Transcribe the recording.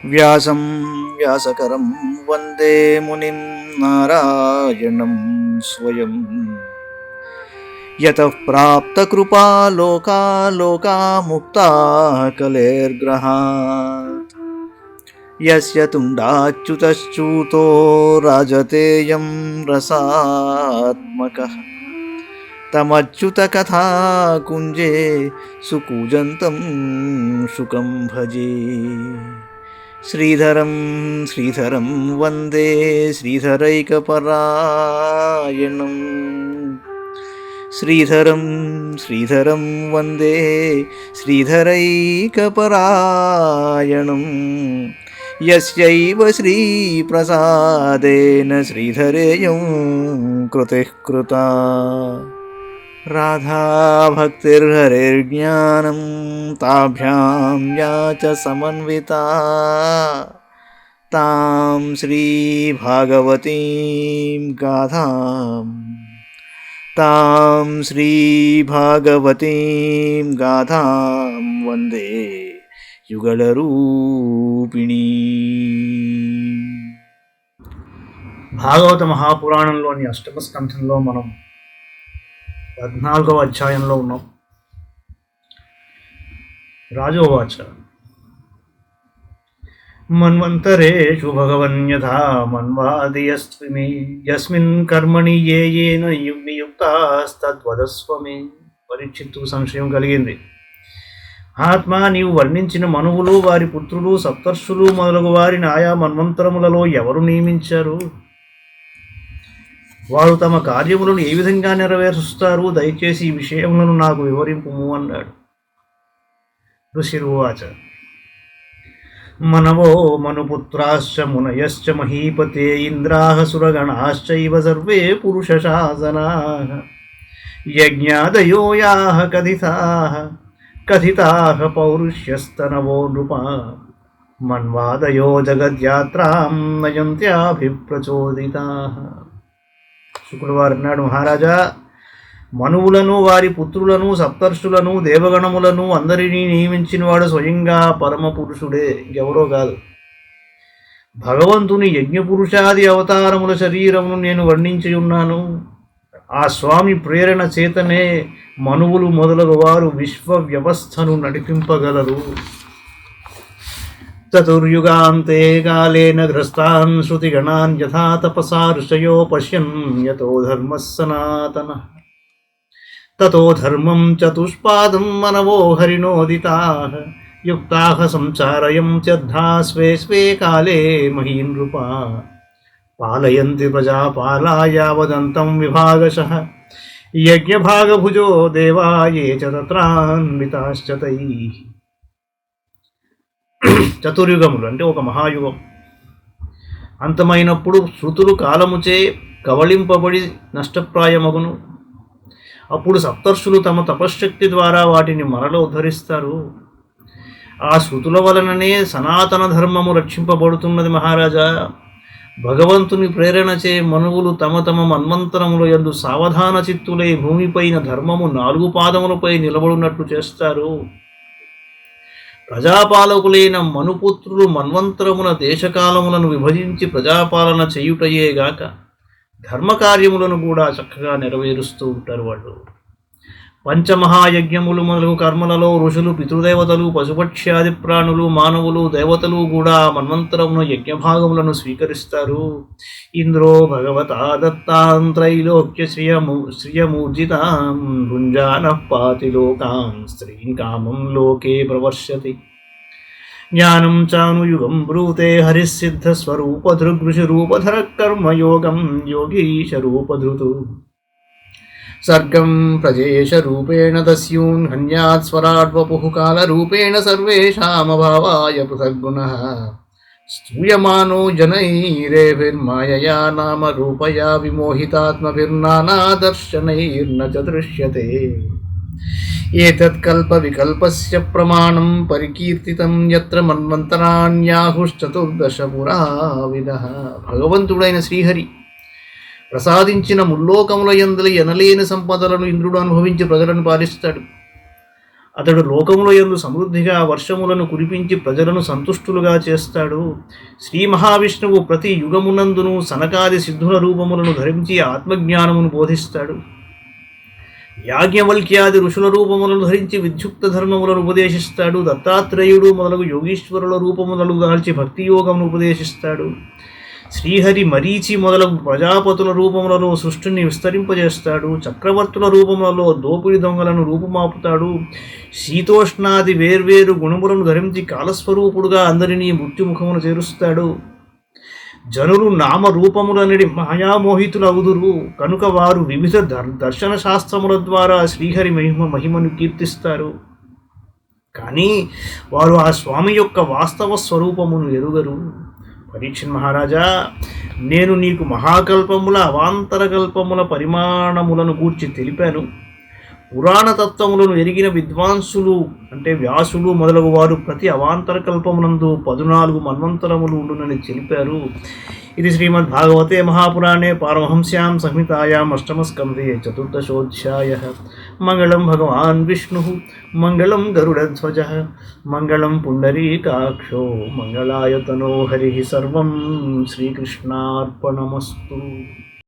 వ్యాసం వ్యాసకరం వందే మునిం నారాయణం స్వయం. యతః ప్రాప్తకృపా లోకా లోకా ముక్తా కలేర్గ్రహాత్. యస్య తుండాచ్యుతశ్చ్యుతో రాజతేయం రసాత్మకః. తమచ్యుతకథా కుంజే సుకూజంతం శుకం భజే. శ్రీధరం శ్రీధరం వందే శ్రీధరైకపరాయణం. శ్రీధరం శ్రీధరం వందే శ్రీధరైకపరాయణం. యస్యైవ శ్రీప్రసాదేన శ్రీధరేయం కృతిః కృతా. రాధాభక్తిర్హరిర్జ్ఞానం తాభ్యాం యా చ సమన్వితా. తాం శ్రీభాగవతీం గాథాం వందే యుగళరూపిణీ. భాగవత మహాపురాణంలోని అష్టమ స్కంధంలో మనం 14వ అధ్యాయంలో ఉన్నాం. రాజోవాచ మన్వంతరేషు భగవన్యథా మన్వాది యస్మిన్ కర్మణి ఏన నియుక్తాస్తద్వదస్వ మే. పరీక్షిత్తుకు సంశయం కలిగింది. ఆత్మ, నీవు వర్ణించిన మనువులు, వారి పుత్రులు, సప్తర్షులు మొదలగు వారిని ఆయా మన్వంతరములలో ఎవరు నియమించారు? వారు తమ కార్యములను ఏ విధంగా నెరవేరుస్తారు? దయచేసి ఈ విషయములను నాకు వివరింపుము అన్నాడు. ఋషిరువాచ మనవో మనుపుత్రాశ్చ మునయశ్చ మహీపతే ఇంద్రాః సురగణాశ్చైవ సర్వే పురుషశాసనాః. యజ్ఞాదయో యాః కథితాః పౌరుష్యస్తనవో నృపా. మన్వాదయో జగద్యాత్రాం నయంత్యాభిప్రచోదితాః. శుకుడు వారు అన్నాడు, మహారాజా, మనువులను, వారి పుత్రులను, సప్తర్షులను, దేవగణములను అందరినీ నియమించినవాడు స్వయంగా పరమ పురుషుడే, ఎవరో కాదు. భగవంతుని యజ్ఞపురుషాది అవతారముల శరీరమును నేను వర్ణించి ఉన్నాను. ఆ స్వామి ప్రేరణ చేతనే మనువులు మొదలగు వారు విశ్వ వ్యవస్థను నడిపింపగలరు. చతుర్యుగాంతే కాలేన గ్రస్తాన్ శృతిగణాన్ యథా తపసా ఋషయో పశ్యన్ యతో ధర్మః సనాతనః. తతో ధర్మం చతుష్పాదం మనవో హరిణోదితాః. యుక్తాః సంచారయంత్యర్థా స్వే స్వే కాలే మహీనృపా. పాలయంతి ప్రజాపాలా యావదంతం విభాగశః. యజ్ఞభాగభుజో దేవా ఏ చ తత్రాన్వితాశ్చ తైః. చతుర్యుగములు అంటే ఒక మహాయుగం అంతమైనప్పుడు శృతులు కాలముచే కవళింపబడి నష్టప్రాయమగును. అప్పుడు సప్తర్షులు తమ తపశ్శక్తి ద్వారా వాటిని మరల ఉద్ధరిస్తారు. ఆ శృతుల వలననే సనాతన ధర్మము రక్షింపబడుతున్నది మహారాజా. భగవంతుని ప్రేరణచే మనువులు తమ తమ మన్వంతరముల యందు సావధాన చిత్తులై భూమిపైన ధర్మము 4 పాదములపై నిలబడినట్లు చేస్తారు. ప్రజాపాలకులైన మనుపుత్రులు మన్వంతరమున దేశకాలములను విభజించి ప్రజాపాలన చేయుటయేగాక ధర్మకార్యములను కూడా చక్కగా నెరవేరుస్తూ ఉంటారు వాళ్ళు. పంచమహాయజ్ఞములు మొదలగు కర్మలలో ఋషులు, పితృదేవతలు, పశుపక్ష్యాది ప్రాణులు, మానవులు, దేవతలు కూడా మన్వంతరమున యజ్ఞభాగములను స్వీకరిస్తారు. ఇంద్రో భగవతా దత్తాం త్రైలోక్య శ్రియమూర్జితాం భుంజానః పాతి లోకాం స్త్రీం కామం లోకే ప్రవర్షతి. జ్ఞానం చానుయుగం బ్రూతే హరిసిద్ధస్వరూపధృగృషిరూపధర కర్మయోగం యోగీశరూపధృతు. సర్గం ప్రజేశరూపేణ దస్యూన్ హన్యాత్ స్వరాడ్వపుః కాలరూపేణ సర్వేషామభావాయ పృథగ్గుణః. స్తూయమానో జనైరేభిర్మాయయా నామ రూపయా విమోహితాత్మభిర్నానాదర్శనైర్న చ దృశ్యతే. ఏతత్కల్ప వికల్పస్య ప్రమాణం పరికీర్తితం యత్ర మన్వంతరాణ్యాహుశ్చతుర్దశ పురావిదః. భగవంతుడైన శ్రీహరి ప్రసాదించిన ముల్లోకముల యందలి ఎనలేని సంపదలను ఇంద్రుడు అనుభవించి ప్రజలను పాలిస్తాడు. అతడు లోకములో యందు సమృద్ధిగా వర్షములను కురిపించి ప్రజలను సంతుష్టులుగా చేస్తాడు. శ్రీ మహావిష్ణువు ప్రతి యుగమునందును సనకాది సిద్ధుల రూపములను ధరించి ఆత్మజ్ఞానమును బోధిస్తాడు. యాజ్ఞవల్క్యాది ఋషుల రూపములను ధరించి విద్యుక్త ధర్మములను ఉపదేశిస్తాడు. దత్తాత్రేయుడు మొదలగు యోగీశ్వరుల రూపములను దాల్చి భక్తి యోగమును ఉపదేశిస్తాడు. శ్రీహరి మరీచి మొదలగు ప్రజాపతుల రూపములలో సృష్టిని విస్తరింపజేస్తాడు. చక్రవర్తుల రూపములలో దోపిడి దొంగలను రూపుమాపుతాడు. శీతోష్ణాది వేర్వేరు గుణములను ధరించి కాలస్వరూపుడుగా అందరినీ మృత్యుముఖమును చేరుస్తాడు. జనులు నామరూపములనడి మాయామోహితులవుదురు కనుక వారు వివిధ దర్శన శాస్త్రముల ద్వారా శ్రీహరి మహిమను కీర్తిస్తారు. కానీ వారు ఆ స్వామి యొక్క వాస్తవ స్వరూపమును ఎరుగరు. పరీక్షిత్ మహారాజా, నేను నీకు మహాకల్పముల అవాంతర కల్పముల పరిమాణములను గూర్చి తెలిపాను. పురాణ తత్వములను ఎరిగిన విద్వాంసులు అంటే వ్యాసులు మొదలగు వారు ప్రతి అవాంతర కల్పమునందు 14 మన్వంతరములు ఉండునని తెలిపారు. ఇది శ్రీమద్భాగవతే మహాపురాణే పారమహంస్యాం సంహితాయాం అష్టమస్కంధే చతుర్దశోధ్యాయ. మంగళం భగవాన్ విష్ణు, మంగళం గరుడధ్వజ, మంగళం పుండరీకాక్షో, మంగళాయతనో హరి. సర్వం శ్రీకృష్ణార్పణమస్తు.